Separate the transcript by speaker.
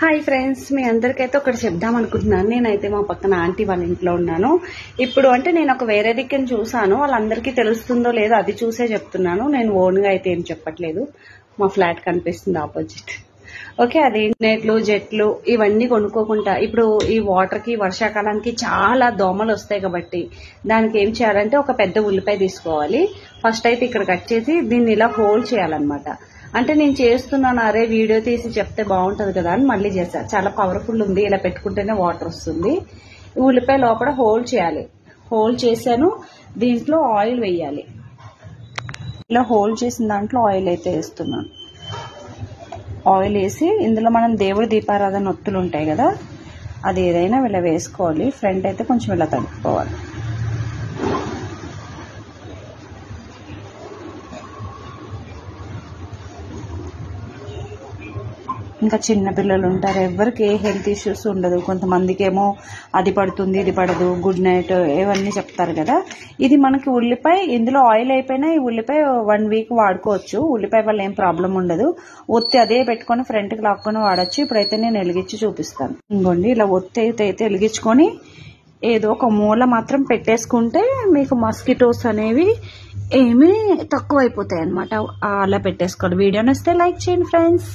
Speaker 1: Hi friends, మీ అందరికైతే ఒకటి చెప్దాం అనుకుంటున్నాను. నేనైతే మా పక్కన ఆంటీ వాళ్ళ ఇంట్లో ఉన్నాను. ఇప్పుడు అంటే నేను ఒక వేరే దిక్కుని చూసాను. వాళ్ళందరికీ తెలుస్తుందో లేదో అది చూసే చెప్తున్నాను. నేను ఓన్గా అయితే ఏం చెప్పట్లేదు. మా ఫ్లాట్ కనిపిస్తుంది ఆపోజిట్. ఓకే, అది నెట్లు జెట్లు ఇవన్నీ కొనుక్కోకుండా ఇప్పుడు ఈ వాటర్కి వర్షాకాలానికి చాలా దోమలు వస్తాయి కాబట్టి దానికి ఏం చేయాలంటే ఒక పెద్ద ఉల్లిపాయ తీసుకోవాలి. ఫస్ట్ అయితే ఇక్కడ కట్ చేసి దీన్ని ఇలా హోల్డ్ చేయాలన్నమాట. అంటే నేను చేస్తున్నాను, అరే వీడియో తీసి చెప్తే బాగుంటుంది కదా అని మళ్ళీ చేశాను. చాలా పవర్ఫుల్ ఉంది, ఇలా పెట్టుకుంటేనే వాటర్ వస్తుంది. ఉల్లిపాయ లోపల హోల్డ్ చేయాలి. హోల్డ్ చేశాను, దీంట్లో ఆయిల్ వేయాలి. ఇలా హోల్డ్ చేసిన దాంట్లో ఆయిల్ అయితే వేస్తున్నాను. ఆయిల్ వేసి ఇందులో మనం దేవుడి దీపారాధన ఒత్తులు ఉంటాయి కదా, అది ఏదైనా ఇలా వేసుకోవాలి. ఫ్రంట్ అయితే కొంచెం ఇలా తడుపుకోవాలి. ఇంకా చిన్న పిల్లలు ఉంటారు, ఎవరికి ఏ హెల్త్ ఇష్యూస్ ఉండదు. కొంతమందికి ఏమో అది పడుతుంది ఇది పడదు, గుడ్ నైట్ ఇవన్నీ చెప్తారు కదా. ఇది మనకి ఉల్లిపాయ ఇందులో ఆయిల్ అయిపోయినా ఈ ఉల్లిపాయ 1 వీక్ వాడుకోవచ్చు. ఉల్లిపాయ వల్ల ఏం ప్రాబ్లం ఉండదు. ఒత్తి అదే పెట్టుకొని ఫ్రంట్కి లాక్కొని వాడచ్చు. ఇప్పుడైతే నేను వెలిగించి చూపిస్తాను. ఇంకోండి, ఇలా ఒత్తి అయితే వెలిగించుకొని ఏదో ఒక మూల మాత్రం పెట్టేసుకుంటే మీకు మస్కిటోస్ అనేవి ఏమీ తక్కువ అయిపోతాయి అనమాట. అలా పెట్టేసుకోండి. వీడియో నచ్చితే లైక్ చేయండి ఫ్రెండ్స్.